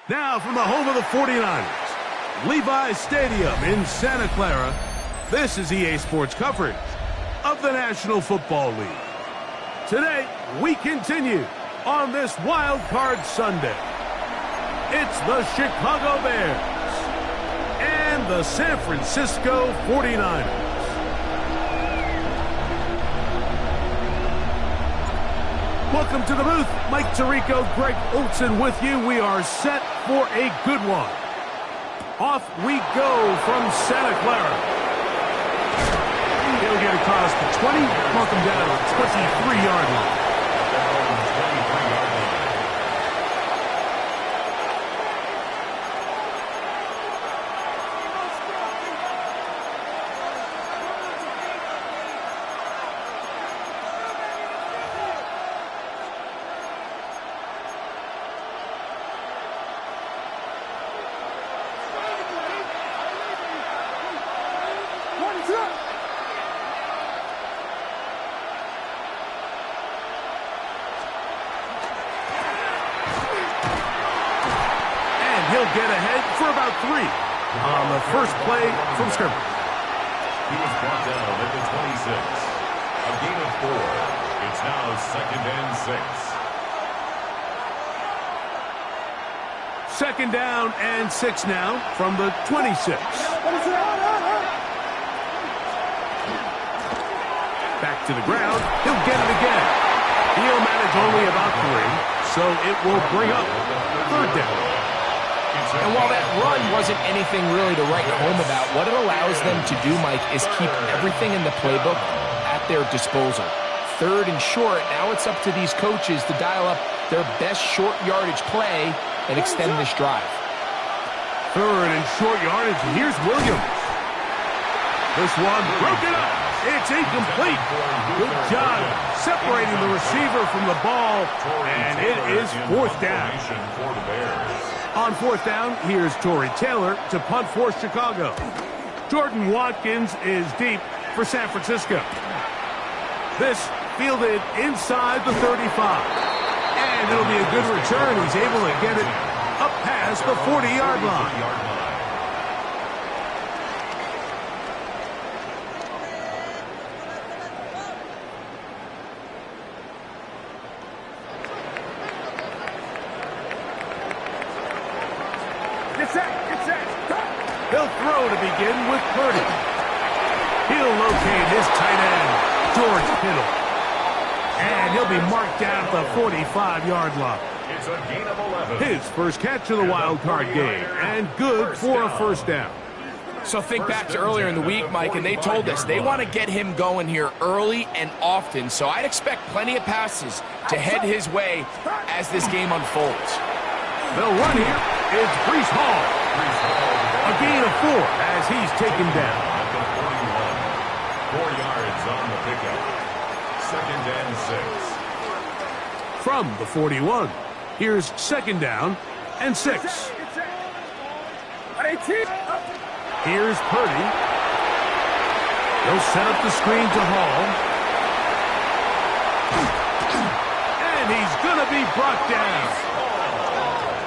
Now from the home of the 49ers, Levi's Stadium in Santa Clara, this is EA Sports coverage of the National Football League. Today, we continue on this Wild Card Sunday. It's the Chicago Bears and the San Francisco 49ers. Welcome to the booth. Mike Tirico, Greg Olson with you. We are set for a good one. Off we go from Santa Clara. He'll get across the 20, mark him down to the 23-yard line. He'll get ahead for about 3 on the first play from scrimmage. He was brought down at the 26. A gain of 4. It's now 2nd and 6. Second down and 6 now from the 26. Back to the ground. He'll get it again. He'll manage only about 3, so it will bring up 3rd down. And while that run wasn't anything really to write home about, what it allows them to do, Mike, is keep everything in the playbook at their disposal. 3rd and short, now it's up to these coaches to dial up their best short yardage play and extend this drive. 3rd and short yardage. Here's Williams. This one broken up. It's incomplete. Good job separating the receiver from the ball, and it is 4th down. On 4th down, here's Torrey Taylor to punt for Chicago. Jordan Watkins is deep for San Francisco. This fielded inside the 35. And it'll be a good return. He's able to get it up past the 40-yard line. He'll throw to begin with Purdy. He'll locate his tight end, George Kittle. And he'll be marked down at the 45-yard line. It's a gain of 11. His first catch of the wild card game, and good for a 1st down. So think back to earlier in the week, Mike, and they told us they want to get him going here early and often. So I'd expect plenty of passes to head his way as this game unfolds. They'll run here. It's Breece Hall. A gain of 4 as he's taken down. At the 41. 4 yards on the pickup. 2nd and 6. From the 41, here's 2nd down and 6. Here's Purdy. He'll set up the screen to Hall. And he's going to be brought down.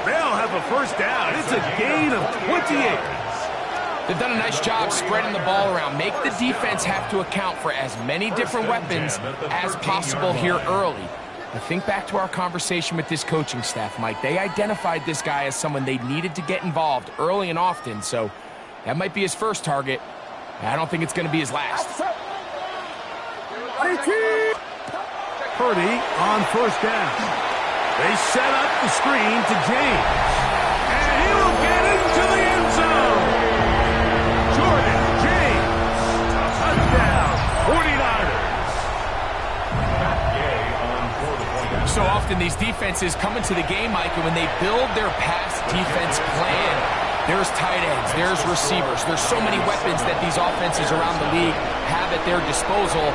They'll have a 1st down. It's a gain of 28. They've done a nice job spreading the ball around. Make the defense have to account for as many different weapons as possible here early. But think back to our conversation with this coaching staff, Mike. They identified this guy as someone they needed to get involved early and often, so that might be his first target. I don't think it's going to be his last. Purdy on 1st down. They set up the screen to James. And he will get into the end zone. Jordan James. Touchdown, 49ers. So often these defenses come into the game, Mike, and when they build their pass defense plan, there's tight ends, there's receivers. There's so many weapons that these offenses around the league have at their disposal.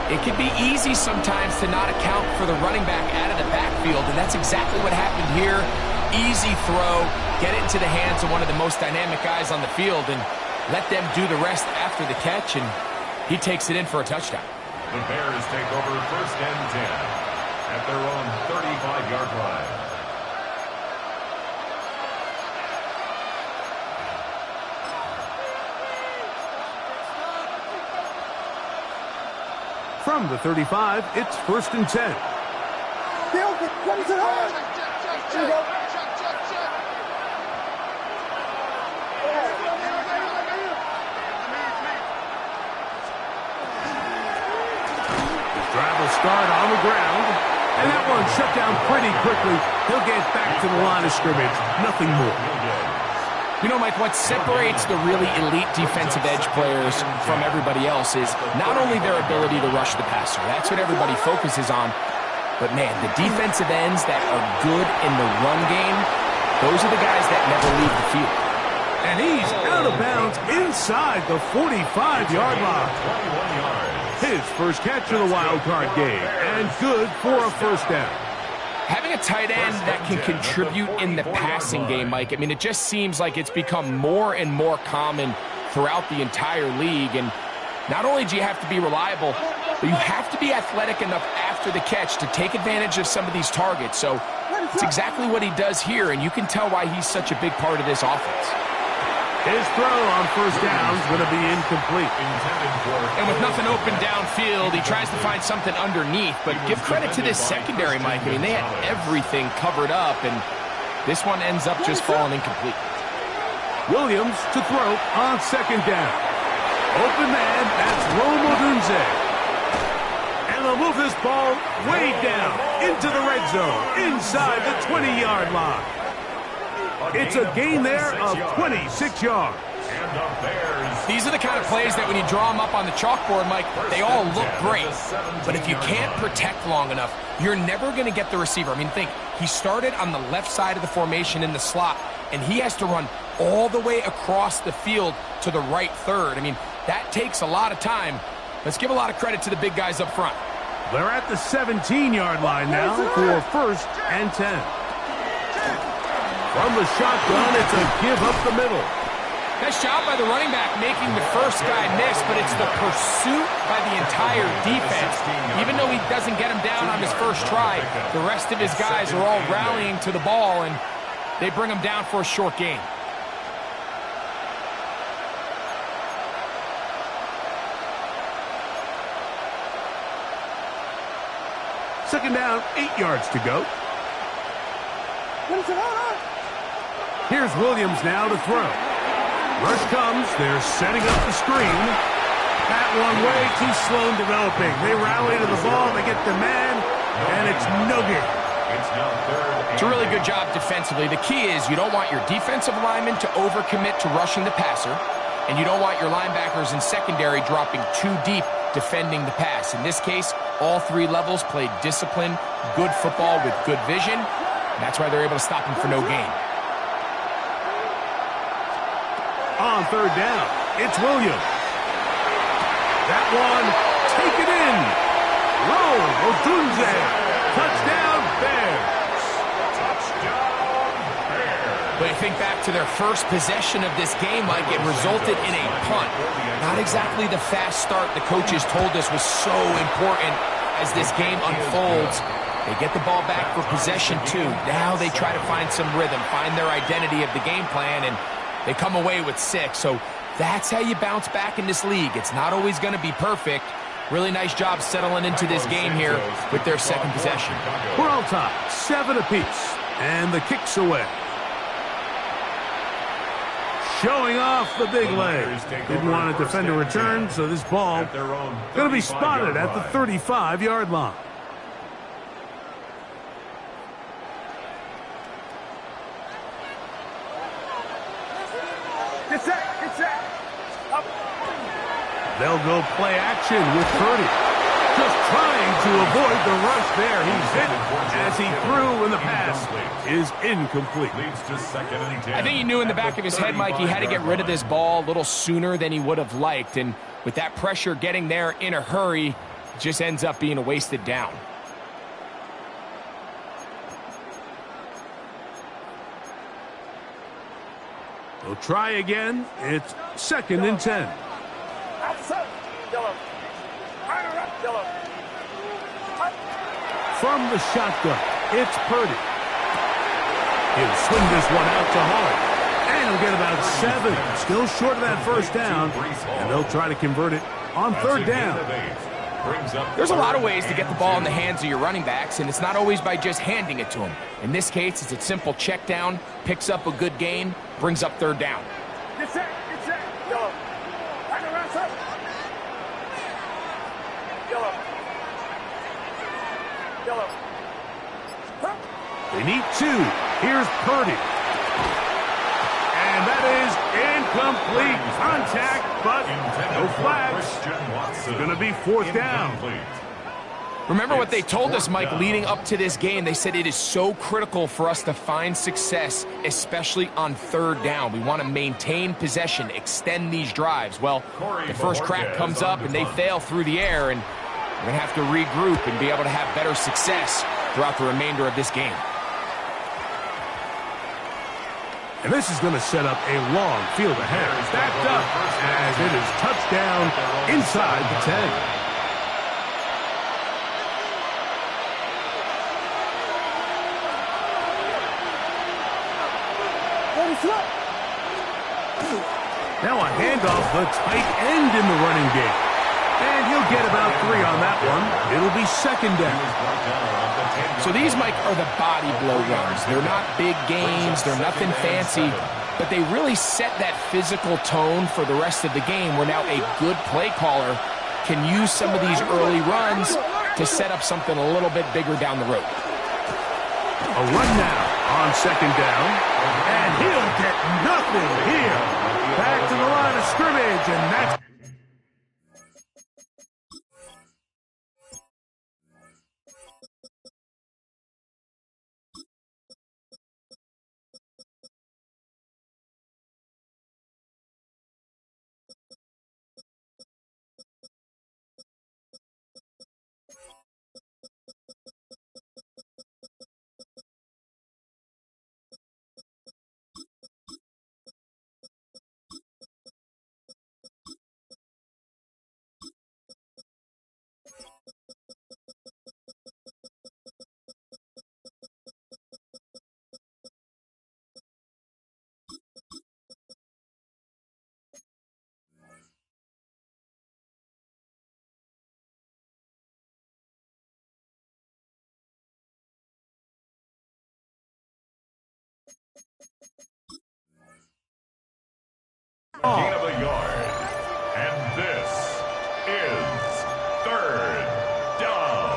It can be easy sometimes to not account for the running back out of the backfield, and that's exactly what happened here. Easy throw, get it into the hands of one of the most dynamic guys on the field, and let them do the rest after the catch, and he takes it in for a touchdown. The Bears take over 1st and 10 at their own 35-yard line. From the 35, it's 1st and 10. Drive will start on the ground, and that one shut down pretty quickly. He'll get back to the line of scrimmage, nothing more. You know, Mike, what separates the really elite defensive edge players from everybody else is not only their ability to rush the passer. That's what everybody focuses on. But, man, the defensive ends that are good in the run game, those are the guys that never leave the field. And he's out of bounds inside the 45-yard line. 21 yards. His first catch of the wild card game, and good for a 1st down. Having a tight end that can contribute in the passing game, Mike, I mean, it just seems like it's become more and more common throughout the entire league. And not only do you have to be reliable, but you have to be athletic enough after the catch to take advantage of some of these targets. So it's exactly what he does here, and you can tell why he's such a big part of this offense. His throw on 1st down is going to be incomplete. And with nothing open downfield, he tries to find something underneath. But give credit to this secondary, Mike. I mean, they had everything covered up, and this one ends up just falling incomplete. Williams to throw on 2nd down. Open man, that's Rome Odunze. And they'll move this ball way down into the red zone, inside the 20-yard line. It's a gain there of 26 yards. These are the kind of plays that when you draw them up on the chalkboard, Mike, they all look great. But if you can't protect long enough, you're never going to get the receiver. I mean, think, he started on the left side of the formation in the slot, and he has to run all the way across the field to the right third. I mean, that takes a lot of time. Let's give a lot of credit to the big guys up front. They're at the 17-yard line now for 1st and 10. From the shotgun, it's a give up the middle. Nice job by the running back making the first guy miss, but it's the pursuit by the entire defense. Even though he doesn't get him down on his first try, the rest of his guys are all rallying to the ball, and they bring him down for a short gain. Second down, 8 yards to go. Here's Williams now to throw. Rush comes. They're setting up the screen. That one way too slow in developing. They rally to the ball. They get the man, and it's no good. It's a really good job defensively. The key is you don't want your defensive linemen to overcommit to rushing the passer, and you don't want your linebackers in secondary dropping too deep defending the pass. In this case, all 3 levels played disciplined, good football with good vision. And that's why they're able to stop him for no gain. On 3rd down, it's Williams. That one, take it in. Rome Odunze. Touchdown, Bears. But you think back to their first possession of this game, Mike, it resulted in a punt. Not exactly the fast start the coaches told us was so important as this game unfolds. They get the ball back for possession 2. Now they try to find some rhythm, find their identity of the game plan, and they come away with 6. So that's how you bounce back in this league. It's not always going to be perfect. Really nice job settling into this game here with their second possession. We're all tied, 7 apiece, and the kick's away. Showing off the big leg. Didn't want to defend a return, so this ball going to be spotted at the 35-yard line. They'll go play action with Purdy. Just trying to avoid the rush there. He's hit as he threw, and the pass is incomplete. I think he knew in the back of his head, Mike, he had to get rid of this ball a little sooner than he would have liked. And with that pressure getting there in a hurry, it just ends up being a wasted down. They'll try again. It's 2nd and 10. From the shotgun, it's Purdy. He'll swing this one out to Hall. And he'll get about 7. Still short of that first down. And they'll try to convert it on 3rd down. brings up... There's a lot of ways to get the ball in the hands of your running backs, and it's not always by just handing it to them. In this case, it's a simple check down, picks up a good gain, brings up third down. Get set, yellow. Back around, sir. Yellow. They need 2. Here's Purdy. And that is incomplete. Contact, but no flags. It's going to be 4th down. Remember what they told us, Mike, leading up to this game. They said it is so critical for us to find success, especially on 3rd down. We want to maintain possession, extend these drives. Well, the first crack comes up and they fail through the air, and we're going to have to regroup and be able to have better success throughout the remainder of this game. And this is going to set up a long field ahead. Backed up as it is touchdown inside the 10. Now a handoff, the tight end in the running game. And he'll get about 3 on that one. It'll be 2nd down. So these, Mike, are the body blow runs. They're not big gains. They're nothing fancy. But they really set that physical tone for the rest of the game, where now a good play caller can use some of these early runs to set up something a little bit bigger down the road. A run now on 2nd down. And he'll get nothing here. Back to the line of scrimmage, and that's... Gain of a yard. And this is 3rd down.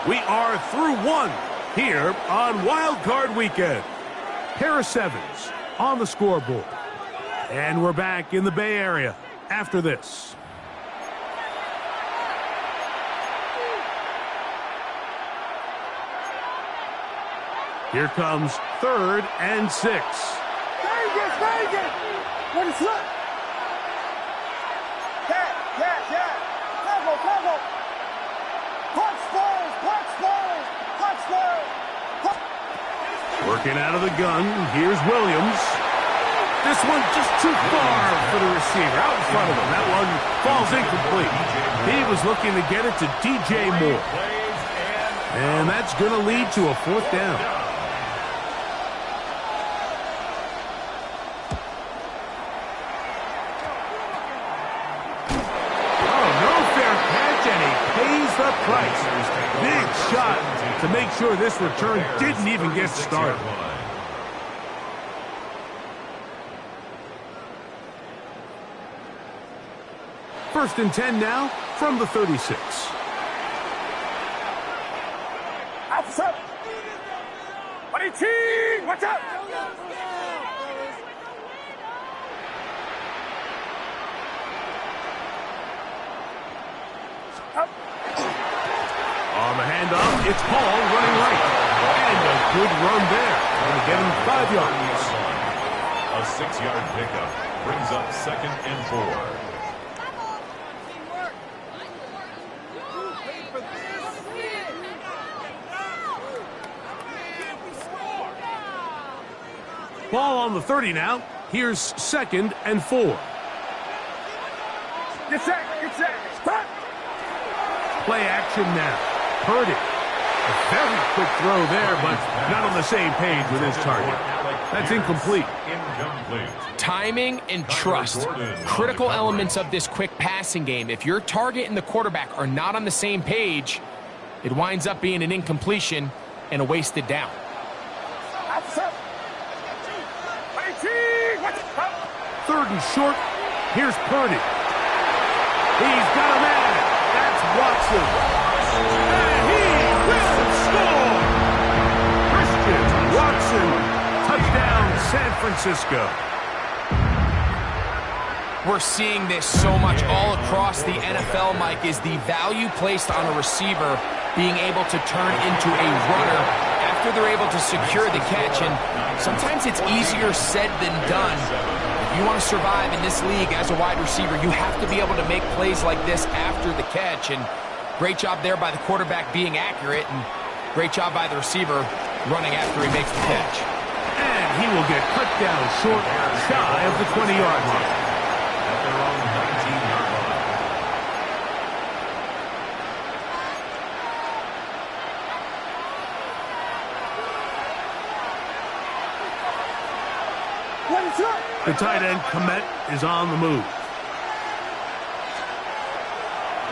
We are through 1 here on Wild Card Weekend. Pair of 7s on the scoreboard. And we're back in the Bay Area after this. Here comes 3rd and 6. Vegas! What is up? Yeah. Cover. Punch balls. Working out of the gun. Here's Williams. This one just too far for the receiver. Out in front of him. That one falls incomplete. He was looking to get it to DJ Moore. And that's going to lead to a 4th down. Price. Big shot to make sure this return didn't even get started. First and 10 now from the 36. Outside. Watch out. On the handoff, it's Paul running right. And a good run there. Going to get him 5 yards. A 6-yard pickup brings up 2nd and 4. Ball on the 30 now. Here's 2nd and 4. Get set. Stop. Play action now. Purdy. A very quick throw there, but not on the same page with his target. That's incomplete. Incomplete. Timing and trust, critical elements of this quick passing game. If your target and the quarterback are not on the same page, it winds up being an incompletion and a wasted down. Third and short. Here's Purdy. He's got a man. That's Watson. And he will score. Christian Watson. Touchdown, San Francisco. We're seeing this so much all across the NFL, Mike, is the value placed on a receiver being able to turn into a runner after they're able to secure the catch. And sometimes it's easier said than done. If you want to survive in this league as a wide receiver, you have to be able to make plays like this after the catch. And great job there by the quarterback being accurate, and great job by the receiver running after he makes the catch. And he will get cut down short, shy of the 20-yard line. At their own 19-yard line. The tight end, Komet, is on the move.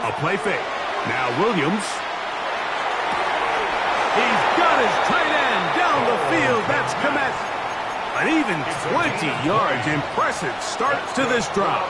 A play fake. Now Williams. He's got his tight end down the field. That's Komet. An even 20 yards. Impressive start to this drive.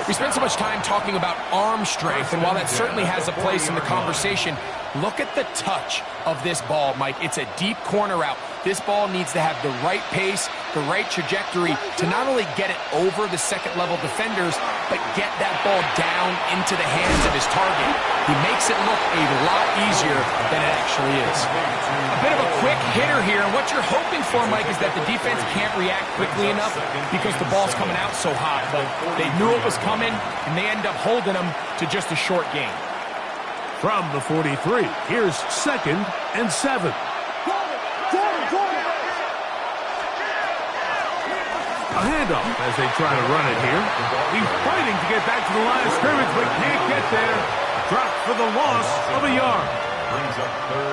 We spent so much time talking about arm strength, and while that certainly has a place in the conversation, look at the touch of this ball, Mike. It's a deep corner route. This ball needs to have the right pace, the right trajectory to not only get it over the second-level defenders, but get that ball down into the hands of his target. He makes it look a lot easier than it actually is. A bit of a quick hitter here, and what you're hoping for, Mike, is that the defense can't react quickly enough because the ball's coming out so hot. But they knew it was coming, and they end up holding them to just a short gain. From the 43, here's 2nd and 7. A handoff as they try to run it here. He's fighting to get back to the line of scrimmage, but can't get there. Dropped for the loss of a yard.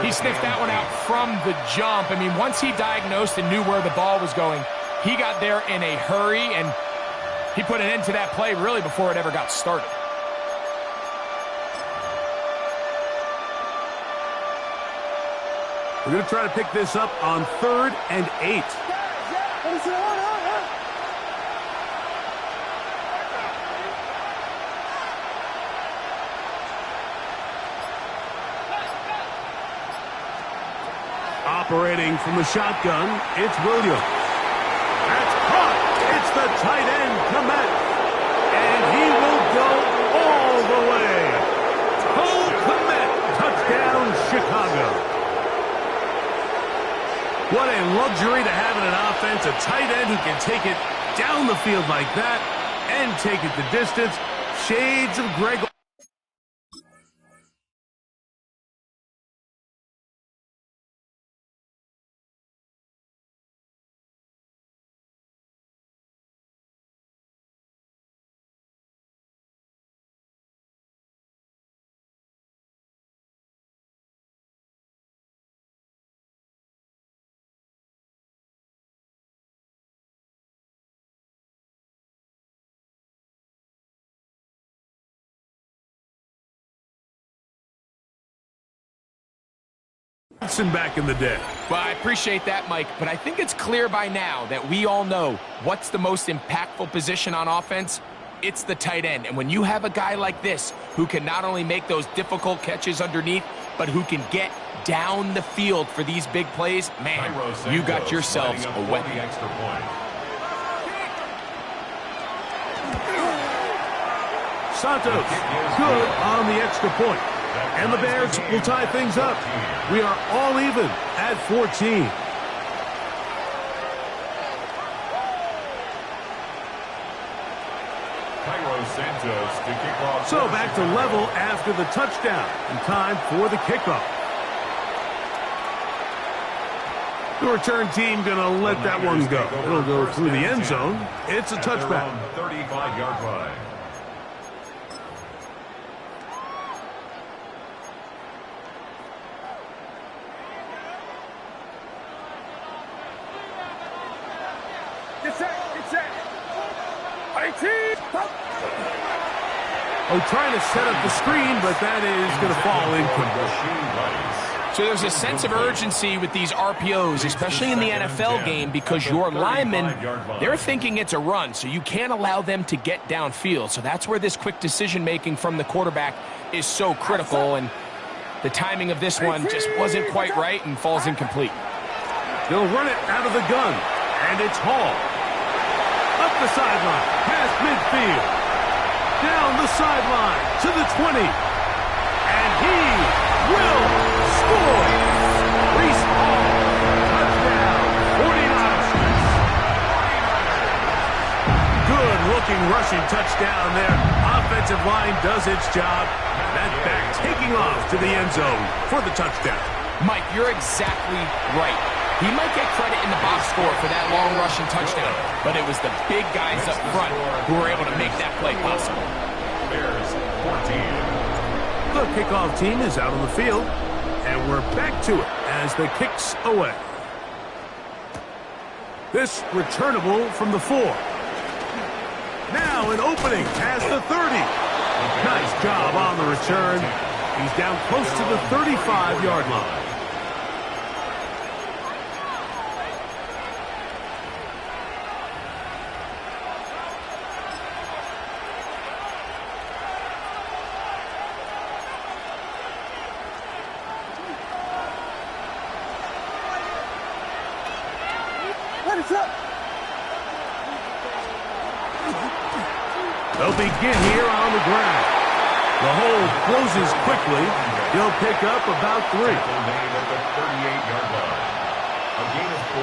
He sniffed that one out from the jump. I mean, once he diagnosed and knew where the ball was going, he got there in a hurry, and he put an end to that play really before it ever got started. We're going to try to pick this up on 3rd and 8. Operating from the shotgun, it's Williams. That's caught. It's the tight end, Komet. And he will go all the way. Cole Komet, touchdown, Chicago. What a luxury to have in an offense, a tight end who can take it down the field like that and take it the distance. Shades of Greg. Back in the day. Well, I appreciate that, Mike, but I think it's clear by now that we all know what's the most impactful position on offense. It's the tight end. And when you have a guy like this who can not only make those difficult catches underneath, but who can get down the field for these big plays, man, you got yourselves a weapon. Santos, good on the extra point. And the Bears will tie things up. We are all even at 14. So back to level after the touchdown. And time for the kickoff. The return team going to let that one go. It'll go through the end zone. It's a touchback. 35-yard line. Oh, trying to set up the screen, but that is going to fall incomplete. So there's a sense of urgency with these RPOs, especially in the NFL game, because your linemen, they're thinking it's a run, so you can't allow them to get downfield. So that's where this quick decision-making from the quarterback is so critical, and the timing of this one just wasn't quite right and falls incomplete. They'll run it out of the gun, and it's Hall. Up the sideline, past midfield. Down the sideline to the 20. And he will score. Reese Hall, touchdown, 49ers. Good-looking rushing touchdown there. Offensive line does its job. That back taking off to the end zone for the touchdown. Mike, you're exactly right. He might get credit in the box score for that long rushing touchdown, but it was the big guys up front who were able to make that play possible. Bears 14. The kickoff team is out on the field, and we're back to it as the kick's away. This returnable from the 4. Now an opening past the 30. Nice job on the return. He's down close to the 35-yard line. They'll begin here on the ground. The hold closes quickly. He'll pick up about 3. Tackle made at the 38-yard line. A gain of 4.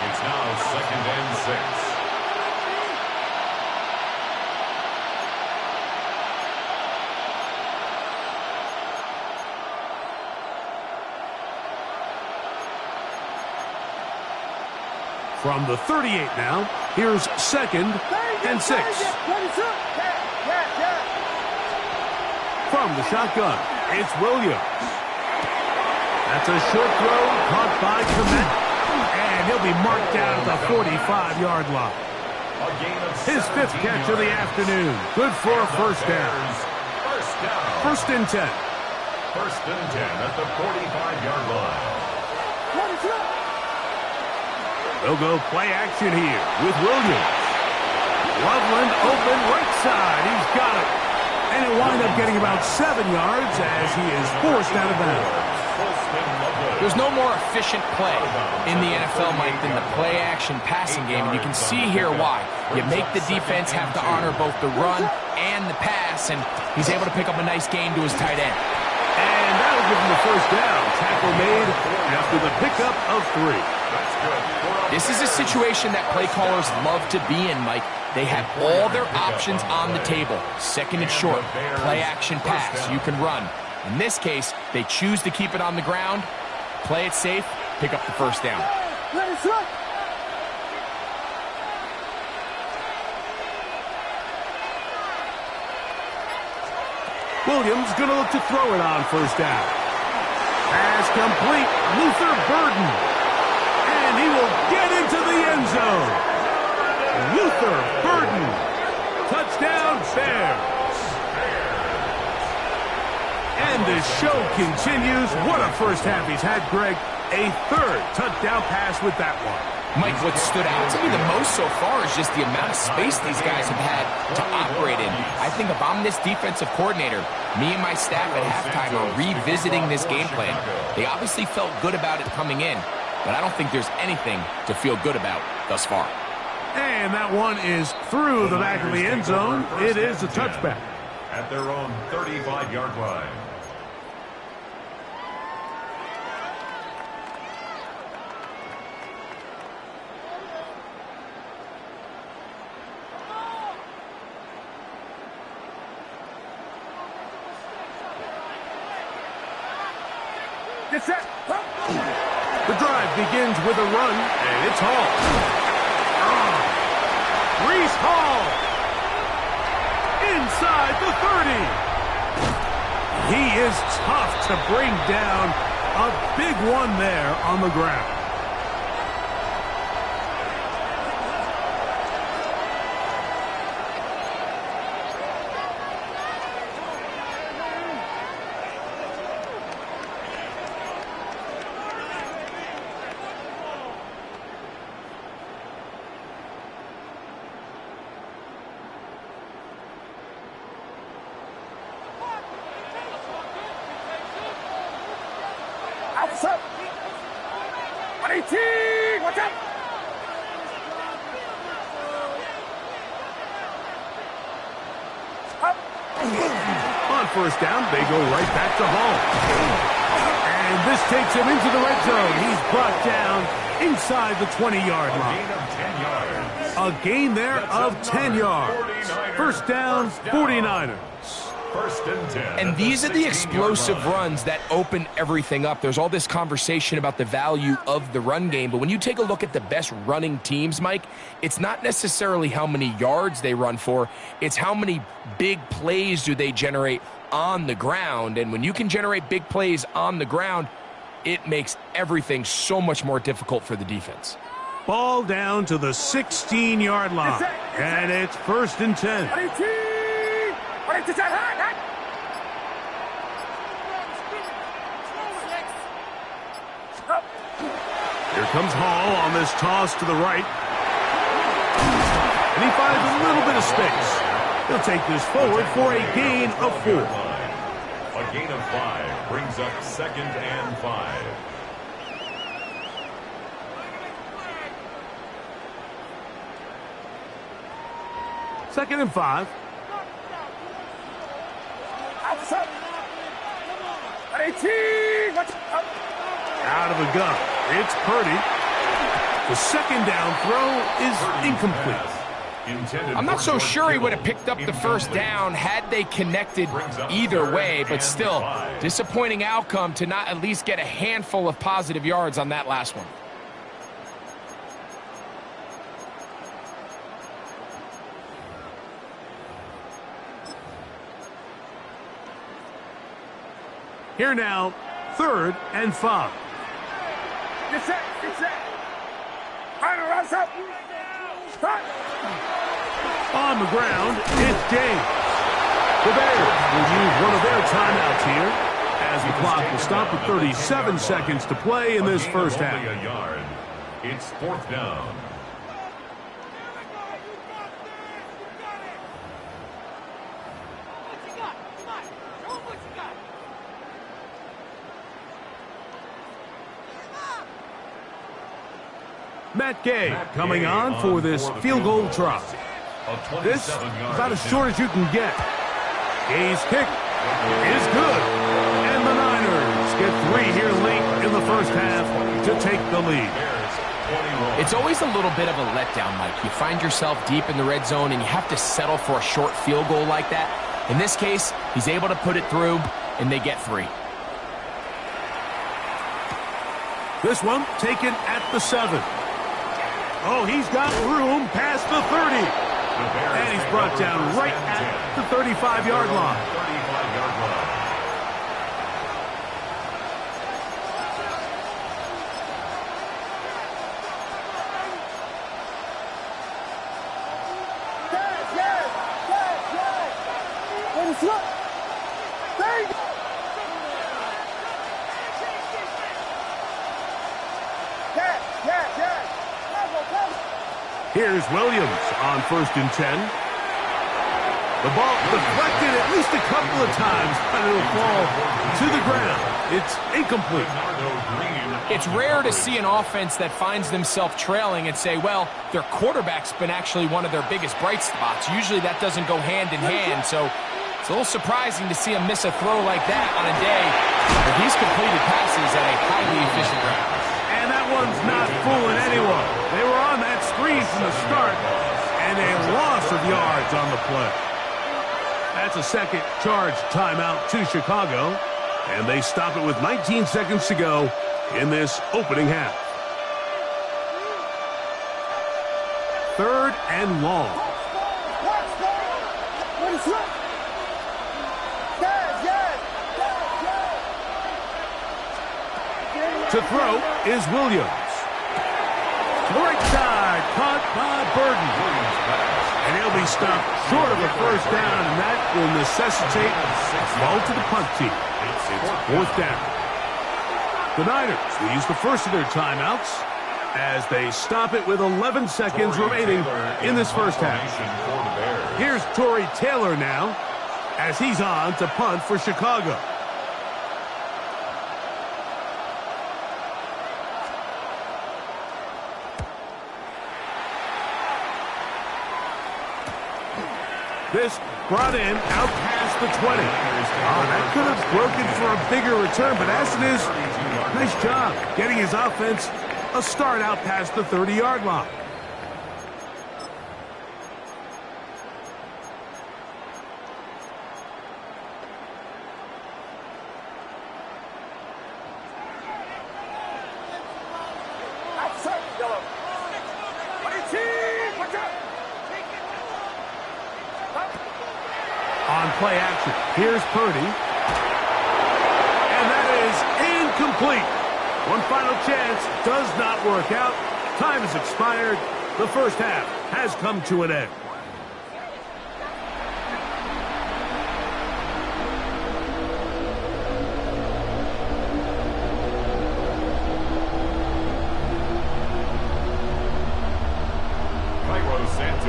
It's now 2nd and 6. From the 38 now, here's 2nd and 6. From the shotgun, it's Williams. That's a short throw caught by Komet, and he'll be marked down at the 45-yard line. His 5th catch of the afternoon. Good for a first down. First and 10. First and 10 at the 45-yard line. They'll go play action here with Williams. Loveland open right side. He's got it. And he'll wind up getting about 7 yards as he is forced out of bounds. There's no more efficient play in the NFL, Mike, than the play-action passing game. And you can see here why. You make the defense have to honor both the run and the pass, and he's able to pick up a nice gain to his tight end. And that'll give him the first down. Tackle made after the pickup of 3. This is a situation that play callers love to be in, Mike. They have all their options on the table. 2nd and short, play action pass, you can run. In this case, they choose to keep it on the ground, play it safe, pick up the first down. Williams going to look to throw it on first down. Pass complete, Luther Burden. And he will get into the end zone. Luther Burden. Touchdown, Bears. And the show continues. What a first half he's had, Greg. A 3rd touchdown pass with that one. Mike, what stood out to me the most so far is just the amount of space these guys have had to operate in. I think if I'm this defensive coordinator, me and my staff at halftime are revisiting this game plan. They obviously felt good about it coming in, but I don't think there's anything to feel good about thus far. And that one is through the back of the end zone. It is a touchback. At their own 35-yard line. Get set. The drive begins with a run, and it's Hall. Reese Hall. Inside the 30. He is tough to bring down. A big one there on the ground. Up. 18. Watch out. Up. On first down, they go right back to home. And this takes him into the red zone. He's brought down inside the 20-yard line. A gain there of 10 yards. First down, 49ers. First and 10. And these are the explosive runs that open everything up. There's all this conversation about the value of the run game, but when you take a look at the best running teams, Mike, it's not necessarily how many yards they run for, it's how many big plays do they generate on the ground. And when you can generate big plays on the ground, it makes everything so much more difficult for the defense. Ball down to the 16-yard line. And it's first and 10. 22. Here comes Hall on this toss to the right. And he finds a little bit of space. He'll take this forward for a gain of 4. A gain of 5 brings up second and 5. Second and 5. Outside. 18. Watch out. Out of the gun. It's Purdy. The second down throw is incomplete. I'm not so sure he would have picked up the first down had they connected either way, but still, disappointing outcome to not at least get a handful of positive yards on that last one. Here now, third and 5. Get set. Runs up. Start. On the ground, it's James. The Bears will use one of their timeouts here as the clock will stop with 37 seconds to play in this first half. A yard. It's fourth down. Matt Gay coming on for this field goal try. This is about as short as you can get. Gay's kick is good. And the Niners get 3 here late in the first half to take the lead. It's always a little bit of a letdown, Mike. You find yourself deep in the red zone and you have to settle for a short field goal like that. In this case, he's able to put it through, and they get 3. This one taken at the 7. Oh, he's got room past the 30. And he's brought down right at the 35-yard line. 35-yard line. Here's Williams on first and 10. The ball deflected at least a couple of times, but it'll fall to the ground. It's incomplete. It's rare to see an offense that finds themselves trailing and say, well, their quarterback's been actually one of their biggest bright spots. Usually that doesn't go hand in hand, so it's a little surprising to see him miss a throw like that on a day where he's completed passes at a highly efficient rate. And that one's not fooling anyone. They were on that screen from the start, and a loss of yards on the play. That's a second charge timeout to Chicago, and they stop it with 19 seconds to go in this opening half. Third and long. To throw is Williams. To the right side, caught by Burden. And he'll be stopped short of a first down, and that will necessitate a ball to the punt team. It's fourth down. The Niners will use the first of their timeouts as they stop it with 11 seconds remaining in this first half. Here's Tory Taylor now as he's on to punt for Chicago. This brought in out past the 20. That could have broken for a bigger return, but as it is, nice job getting his offense a start out past the 30-yard line. On play action, here's Purdy. And that is incomplete. One final chance does not work out. Time has expired. The first half has come to an end. To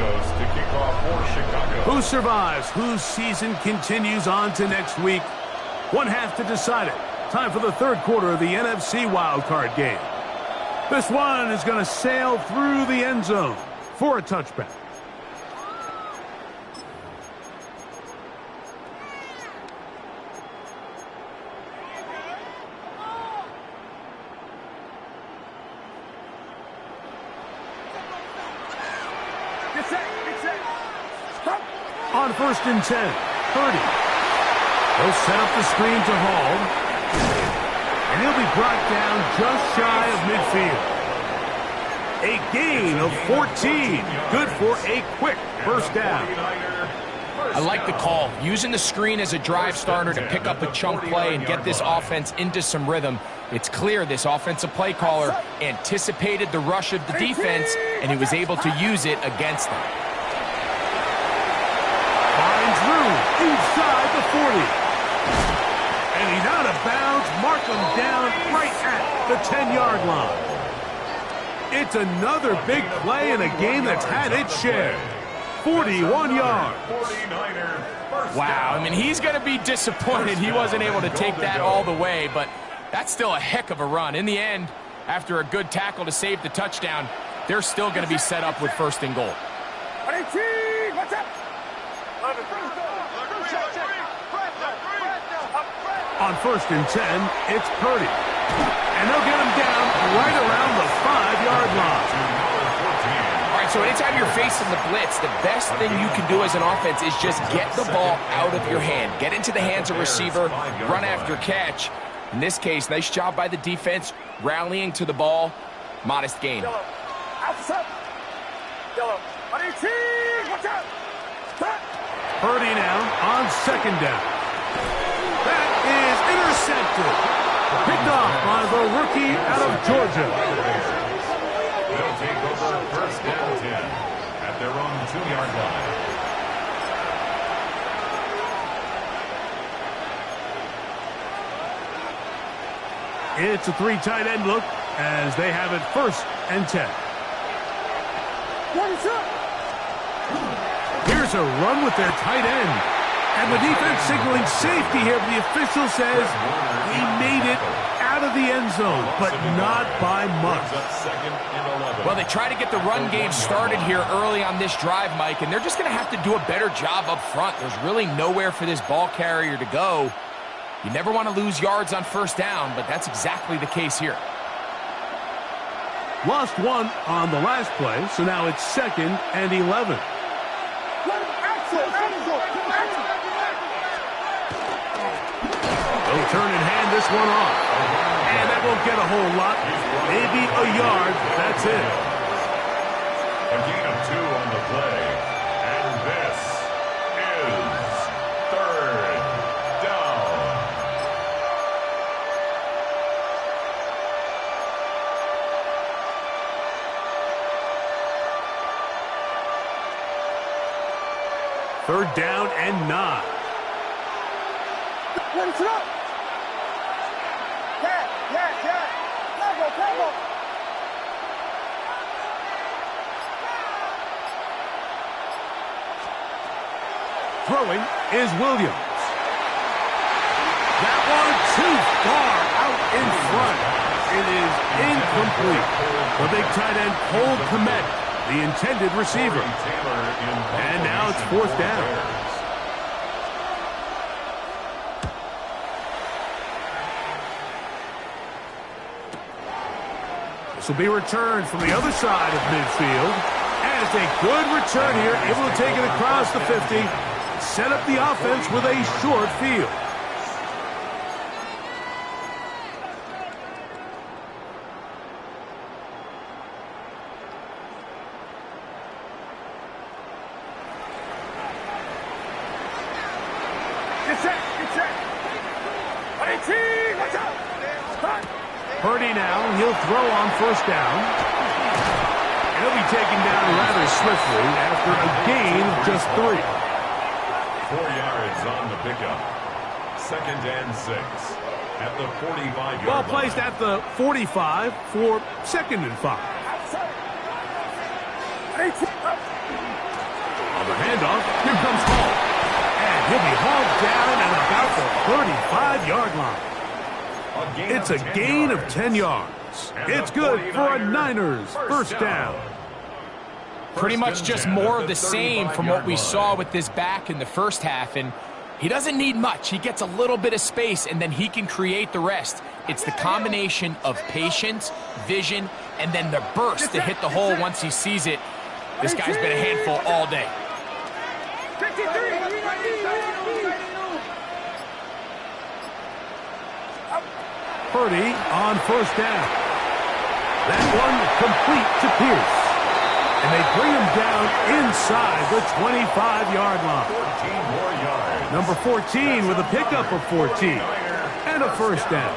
kick off for Chicago. Who survives? Whose season continues on to next week? One half to decide it. Time for the third quarter of the NFC wildcard game. This one is going to sail through the end zone for a touchback. On 1st and 10, Purdy. They'll set up the screen to Hall. And he'll be brought down just shy of midfield. A gain of 14. Good for a quick first down. I like the call. Using the screen as a drive starter to pick up a chunk play and get this offense into some rhythm. It's clear this offensive play caller anticipated the rush of the defense, and he was able to use it against them. Inside the 40. And he's out of bounds. Mark him down right at the 10-yard line. It's another big play in a game that's had its share. 41 yards. Wow, I mean, he's going to be disappointed he wasn't able to take that all the way, but that's still a heck of a run. In the end, after a good tackle to save the touchdown, they're still going to be set up with 1st and goal. What's up? On 1st and 10, it's Purdy. And they'll get him down right around the 5-yard line. All right, so anytime you're facing the blitz, the best thing you can do as an offense is just get the ball out of your hand. Get into the hands of receiver, run after catch. In this case, nice job by the defense, rallying to the ball. Modest gain. Purdy now on 2nd down. That is intercepted. Picked off by the rookie out of Georgia. They'll take over 1st and 10 at their own 2-yard line. It's a 3 tight end look as they have it 1st and 10. Here's a run with their tight end. And the defense signaling safety here. The official says he made it out of the end zone, but not by much. Well, they try to get the run game started here early on this drive, Mike, and they're just going to have to do a better job up front. There's really nowhere for this ball carrier to go. You never want to lose yards on 1st down, but that's exactly the case here. Lost 1 on the last play, so now it's 2nd and 11. They'll turn and hand this one off. And that won't get a whole lot. Maybe a yard. That's it. A gain of 2 on the play. And this is 3rd down. Third down and 9. Let's go. Throwing is Williams. That one too far out in front. It is incomplete. The big tight end, Cole Kmet, the intended receiver. And now it's fourth down. This will be returned from the other side of midfield. And it's a good return here, able to take it across the 50. Set up the offense with a short field. Purdy now, he'll throw on first down. And he'll be taken down rather swiftly after a gain of just 3. 4 yards on the pickup. 2nd and 6 at the 45-yard line. Ball placed at the 45 for 2nd and 5. On the handoff, here comes Hall. And he'll be hauled down at about the 35-yard line. It's a gain of 10 yards. It's good for a Niners first down. Pretty much just more of the same from what we saw with this back in the first half, and he doesn't need much. He gets a little bit of space, and then he can create the rest. It's the combination of patience, vision, and then the burst to hit the hole once he sees it. This guy's been a handful all day. Purdy on first down. That one complete to Pierce. And they bring him down inside the 25-yard line. 14 more yards. Number 14 with a pickup of 14. And a first down.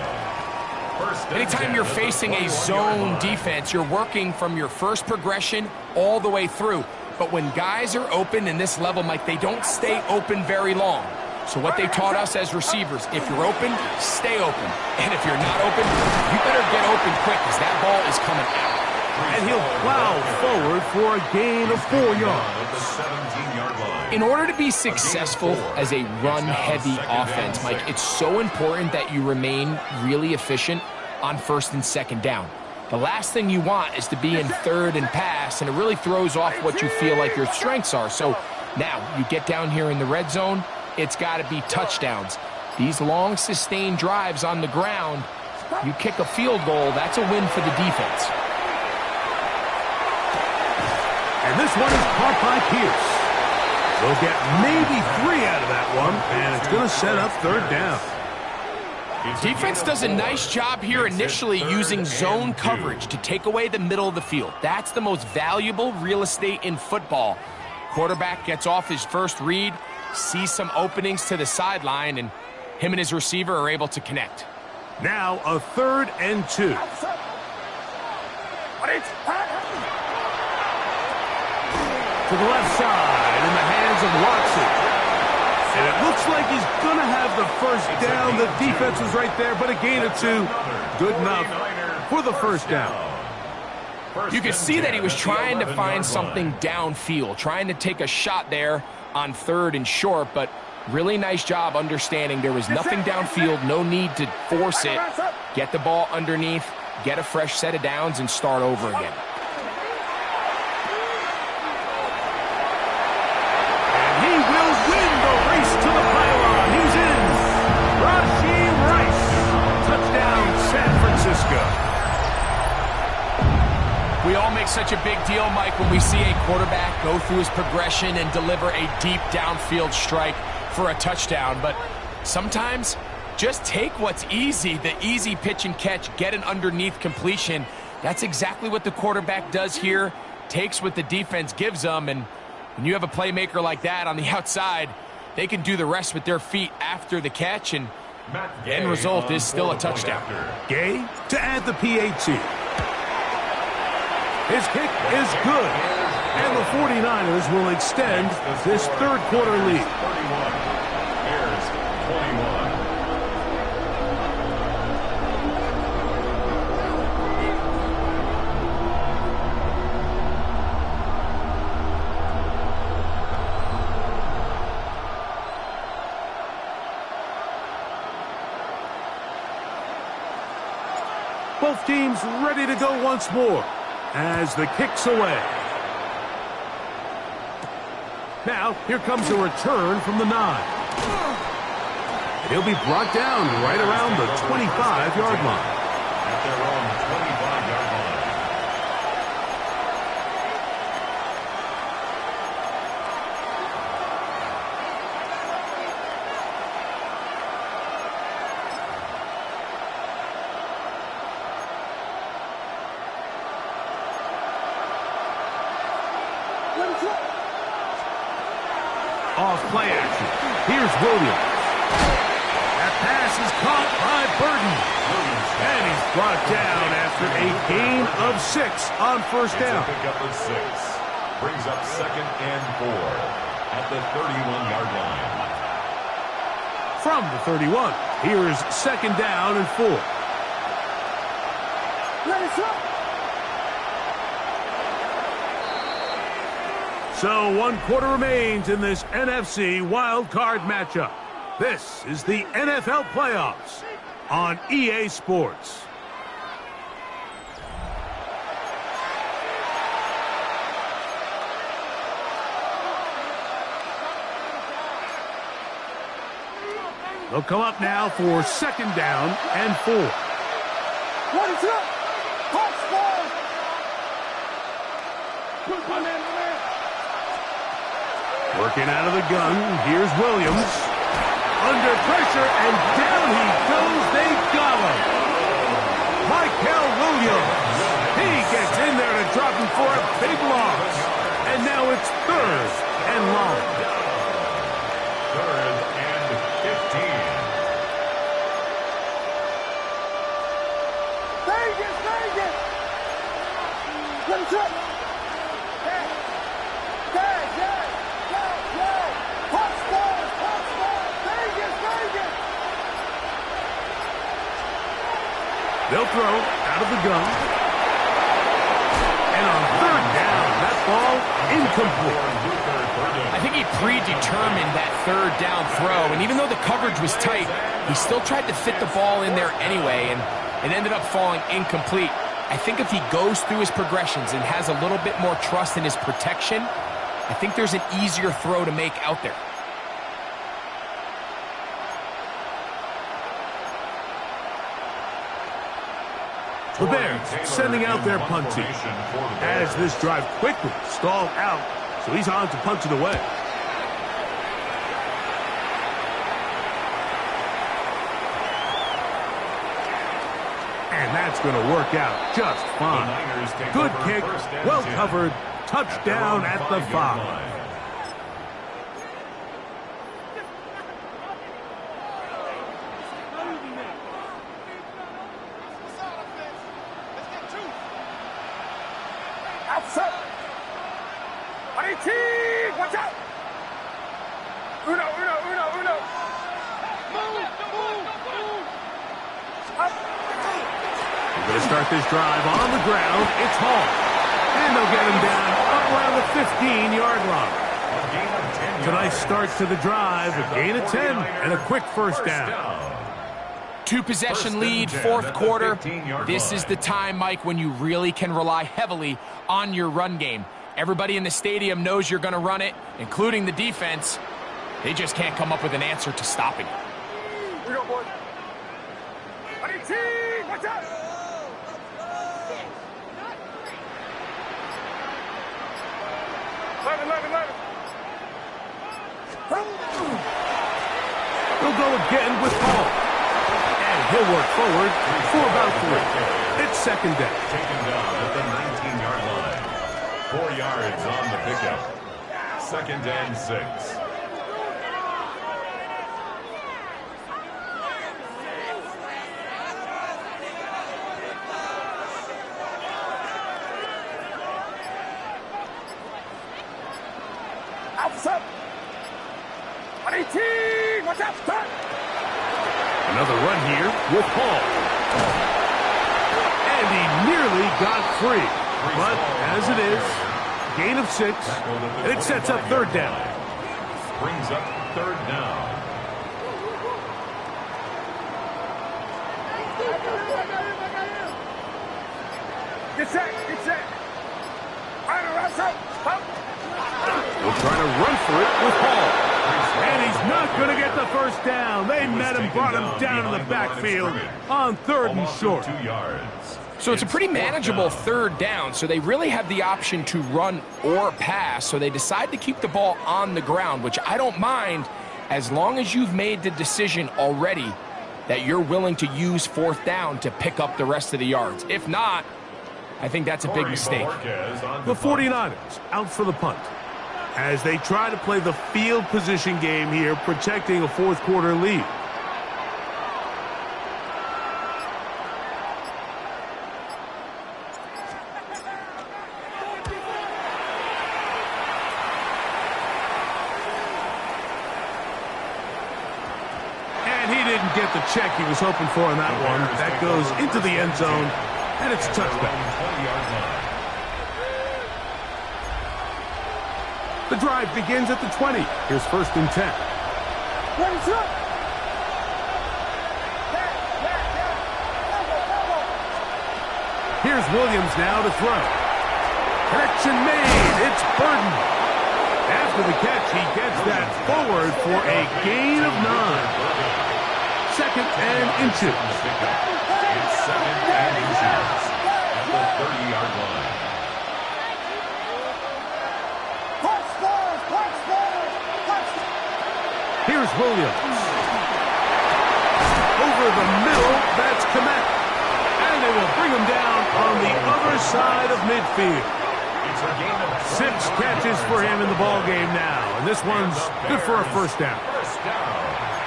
Anytime you're facing a zone defense, you're working from your first progression all the way through. But when guys are open in this level, Mike, they don't stay open very long. So what they taught us as receivers, if you're open, stay open. And if you're not open, you better get open quick because that ball is coming out. And he'll plow forward for a gain of 4 yards. In order to be successful as a run-heavy offense, Mike, it's so important that you remain really efficient on 1st and 2nd down. The last thing you want is to be in 3rd and pass, and it really throws off what you feel like your strengths are. So now you get down here in the red zone, it's got to be touchdowns. These long, sustained drives on the ground, you kick a field goal, that's a win for the defense. And this one is caught by Pierce. They'll get maybe 3 out of that one, and it's going to set up 3rd down. Defense does a nice job here initially using zone coverage to take away the middle of the field. That's the most valuable real estate in football. Quarterback gets off his first read, sees some openings to the sideline, and him and his receiver are able to connect. Now a 3rd and 2. To the left side in the hands of Watson. And it looks like he's going to have the first down. The defense is right there, but a gain of 2. Good enough for the first down. You could see that he was trying to find something downfield, trying to take a shot there on 3rd and short, but really nice job understanding there was nothing downfield, no need to force it. Get the ball underneath, get a fresh set of downs, and start over again. And he will win the race to the pylon. He's in. Rashee Rice. Touchdown, San Francisco. We all make such a big deal, Mike, when we see a quarterback go through his progression and deliver a deep downfield strike for a touchdown. But sometimes just take what's easy, the easy pitch and catch, get an underneath completion. That's exactly what the quarterback does here, takes what the defense gives them, and when you have a playmaker like that on the outside, they can do the rest with their feet after the catch, and the end result is still a touchdown. Gay to add the PAT. His kick is good, and the 49ers will extend this 3rd quarter lead. 31. Bears 21. Both teams ready to go once more as the kick's away. Now, here comes a return from the 9. He'll be brought down right around the 25-yard line. At their own 25-yard line. Off play action. Here's Williams. That pass is caught by Burton. And he's brought down after a gain of 6 on first down. It's a pickup of 6. Brings up 2nd and 4 at the 31-yard line. From the 31, here's 2nd down and 4. So 1 quarter remains in this NFC wild card matchup. This is the NFL playoffs on EA Sports. They'll come up now for 2nd down and 4. Working out of the gun, here's Williams. Under pressure, and down he goes. They got him. Michael Williams. He gets in there to drop him for a big loss. And now it's 3rd and long. 3rd and 15. Vegas! Let him try. They'll throw out of the gun. And on 3rd down, that ball incomplete. I think he predetermined that 3rd down throw, and even though the coverage was tight, he still tried to fit the ball in there anyway, and it ended up falling incomplete. I think if he goes through his progressions and has a little bit more trust in his protection, I think there's an easier throw to make out there. The Bears sending out their punt team as this drive quickly stalled out, so he's on to punch it away. And that's going to work out just fine. Good kick, well covered, touchdown at the 5. Watch out! Uno! We're going to start this drive on the ground. It's Hall. And they'll get him down up around the 15-yard line. It's a nice start to the drive. A gain of 10 and a quick first down. 2-possession lead, 4th quarter. This is the time, Mike, when you really can rely heavily on your run game. Everybody in the stadium knows you're going to run it, including the defense. They just can't come up with an answer to stopping it. We go, boys. Watch out! He'll go again with Hall. And he'll work forward for about 3. It's 2nd down. Taken down at the 19-yard line. 4 yards on the pickup. 2nd and 6. Outside. 18. Watch out. Start. Another run here with Hall. And he nearly got free. But as it is, gain of 6, and it sets up 3rd down. Brings up 3rd down. Get set. I don't They'll try to run for it with Hall. And he's not going to get the first down. They met him, brought him down in the backfield on 3rd and short. 2 yards. So it's a pretty manageable 3rd down, so they really have the option to run or pass, so they decide to keep the ball on the ground, which I don't mind as long as you've made the decision already that you're willing to use 4th down to pick up the rest of the yards. If not, I think that's a big mistake. The 49ers out for the punt as they try to play the field position game here, protecting a 4th quarter lead. And he didn't get the check he was hoping for in that one. That goes into the end zone, and it's a touchdown. The drive begins at the 20. Here's 1st and 10. Here's Williams now to throw. Connection made. It's Burden. After the catch, he gets that forward for a gain of 9. 2nd and inches. It's 2nd and inches at the 30-yard line. Here's Williams. Over the middle, that's Komet. And they will bring him down on the other side of midfield. It's a gain of 6 catches for him in the ball game now. And this one's good for a 1st down.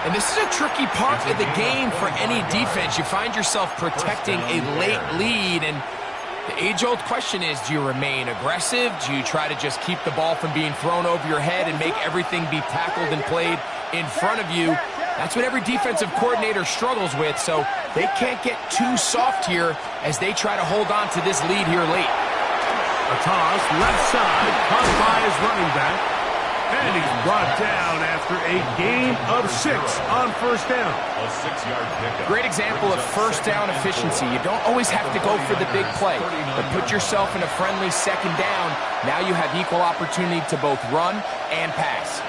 And this is a tricky part of the game for any defense. You find yourself protecting a late lead, and the age-old question is, do you remain aggressive? Do you try to just keep the ball from being thrown over your head and make everything be tackled and played in front of you? That's what every defensive coordinator struggles with, so they can't get too soft here as they try to hold on to this lead here late. A toss, left side, caught by his running back. And he's brought down after a gain of 6 on 1st down. a 6-yard pickup. Great example of 1st down efficiency. You don't always have to go for the big play, but put yourself in a friendly 2nd down. Now you have equal opportunity to both run and pass.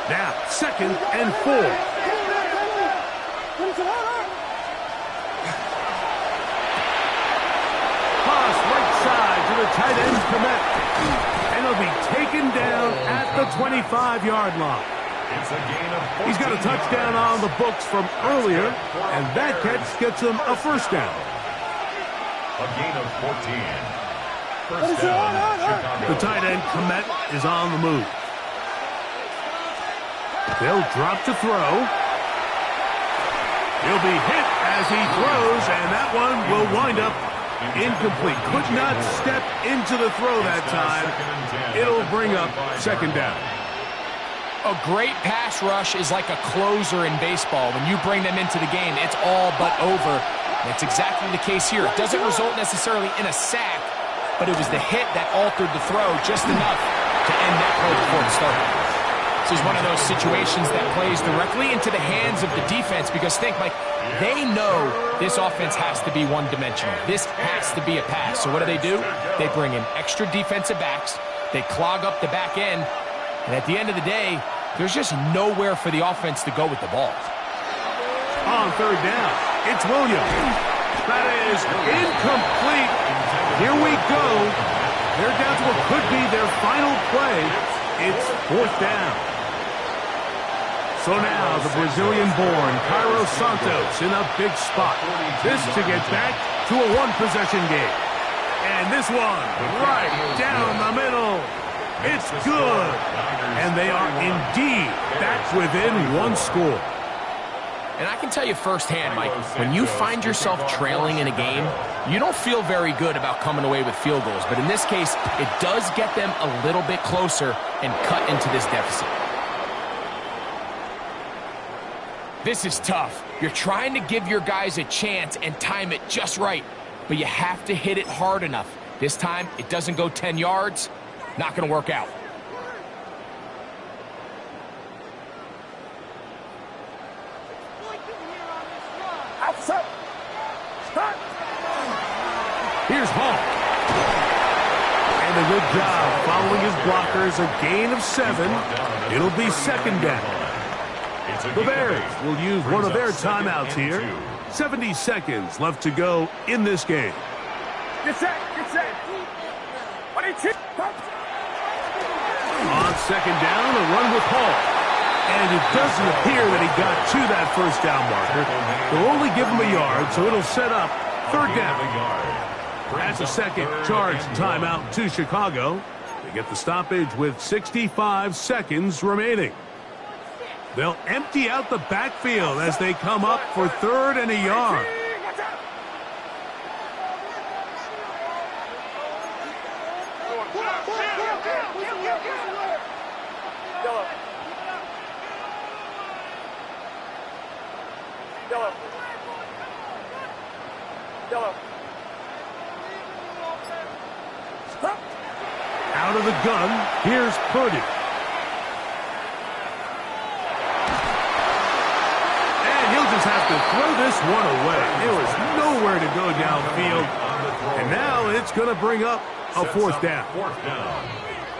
Now, 2nd and 4. The tight end Komet, and he'll be taken down at the 25-yard line. It's a gain of 14 He's got a touchdown on the books from earlier, and that catch gets him a 1st down. A gain of 14. 1st down, Chicago. The tight end Komet is on the move. They'll drop to throw. He'll be hit as he throws, and that one will wind up incomplete. Could not step into the throw that time. It'll bring up 2nd down. A great pass rush is like a closer in baseball. When you bring them into the game, it's all but over. That's exactly the case here. It doesn't result necessarily in a sack, but it was the hit that altered the throw just enough to end that play before it started. This is one of those situations that plays directly into the hands of the defense because think, Mike, they know this offense has to be one-dimensional. This has to be a pass. So what do? They bring in extra defensive backs. They clog up the back end. And at the end of the day, there's just nowhere for the offense to go with the ball. On 3rd down, it's Williams. That is incomplete. Here we go. They're down to what could be their final play. It's 4th down. So now the Brazilian-born Cairo Santos in a big spot. This to get back to a 1-possession game. And this one right down the middle. It's good. And they are indeed back within 1 score. And I can tell you firsthand, Mike, when you find yourself trailing in a game, you don't feel very good about coming away with field goals. But in this case, it does get them a little bit closer and cut into this deficit. This is tough. You're trying to give your guys a chance and time it just right, but you have to hit it hard enough. This time, it doesn't go 10 yards. Not going to work out. Here's Hall. And a good job following his blockers. A gain of 7. It'll be second down. The Bears will use one of their timeouts here. 70 seconds left to go in this game. Get set. Get set. On second down, a run with Hall. And it doesn't appear that he got to that first down marker. They'll only give him a yard, so it'll set up third down. That's a second charge timeout to Chicago. They get the stoppage with 65 seconds remaining. They'll empty out the backfield as they come up for third and a yard. Out of the gun, here's Purdy. And he'll just have to throw this one away. There was nowhere to go downfield. And now it's going to bring up a fourth down.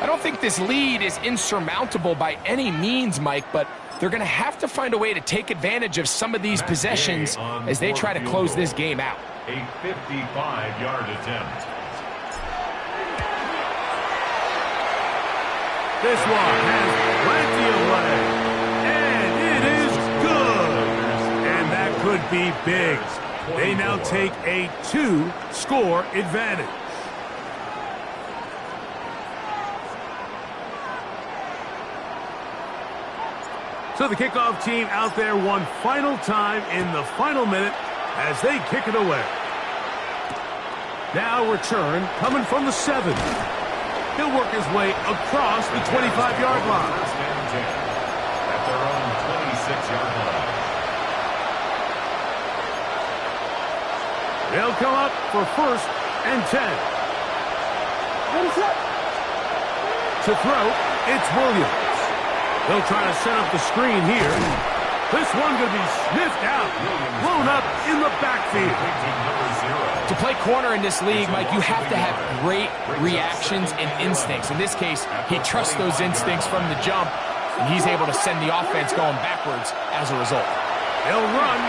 I don't think this lead is insurmountable by any means, Mike, but they're going to have to find a way to take advantage of some of these possessions as they try to close this game out. A 55-yard attempt. This one has plenty of leg, and it is good. And that could be big. They now take a 2-score advantage. So the kickoff team out there one final time in the final minute as they kick it away. Now return coming from the 7. He'll work his way across the 25-yard line. First and 10 at their own 26-yard line. They'll come up for first and 10. To throw, it's Williams. They'll try to set up the screen here. This one going to be sniffed out, blown up in the backfield. To play corner in this league, Mike, you have to have great reactions and instincts. In this case, he trusts those instincts from the jump, and he's able to send the offense going backwards as a result. They'll run.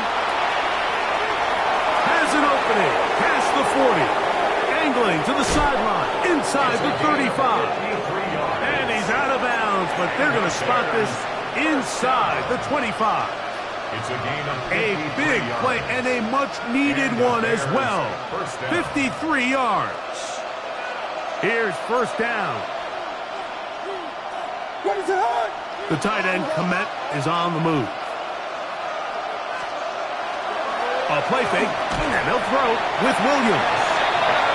Has an opening. Past the 40. Angling to the sideline. Inside the 35. And he's out of bounds, but they're going to spot this inside the 25. It's a gain of A big play and a much-needed one as well. 53 yards. Here's first down. The tight end, Komet, is on the move. A play fake, and they'll throw with Williams.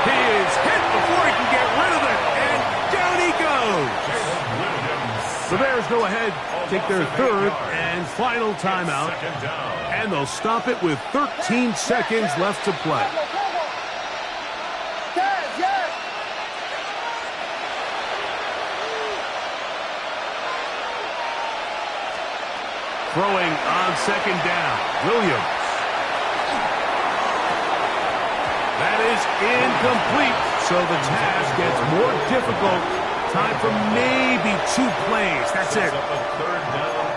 He is hit before he can get rid of it, and down he goes. The Bears go ahead, take their third and final timeout, and they'll stop it with 13 seconds left to play. Throwing on second down, Williams. That is incomplete, so the task gets more difficult. Time for maybe 2 plays. That's it.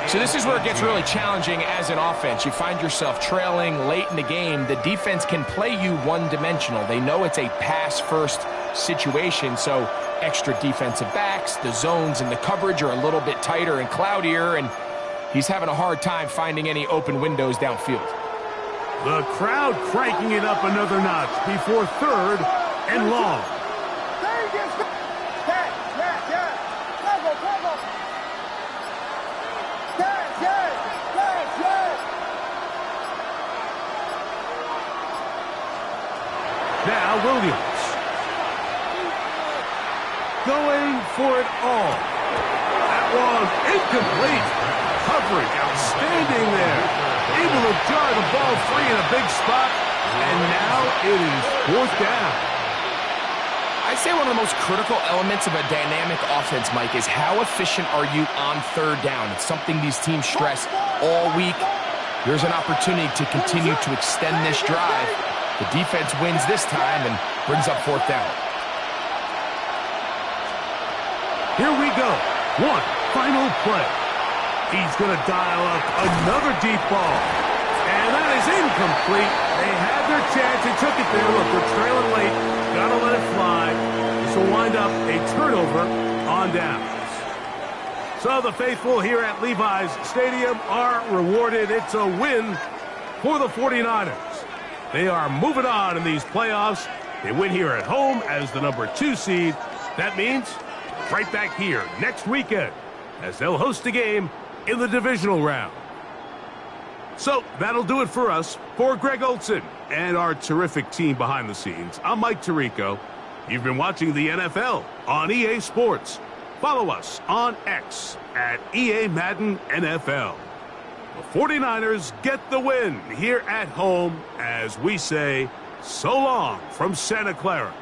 So this is where it gets really challenging as an offense. You find yourself trailing late in the game. The defense can play you one-dimensional. They know it's a pass-first situation, so extra defensive backs, the zones and the coverage are a little bit tighter and cloudier, and he's having a hard time finding any open windows downfield. The crowd cranking it up another notch before third and long. Now Williams. Going for it all. That was incomplete. Coverage outstanding there. Able to jar the ball free in a big spot. And now it is fourth down. I'd say one of the most critical elements of a dynamic offense, Mike, is how efficient are you on third down. It's something these teams stress all week. Here's an opportunity to continue to extend this drive. The defense wins this time and brings up fourth down. Here we go. One final play. He's going to dial up another deep ball. And that is incomplete. They had their chance. They took it there. Look, we're trailing late. Got to let it fly. This will wind up a turnover on downs. So the faithful here at Levi's Stadium are rewarded. It's a win for the 49ers. They are moving on in these playoffs. They win here at home as the number 2 seed. That means right back here next weekend as they'll host a game in the divisional round. So that'll do it for us. For Greg Olson and our terrific team behind the scenes, I'm Mike Tirico. You've been watching the NFL on EA Sports. Follow us on X at EA Madden NFL. The 49ers get the win here at home as we say so long from Santa Clara.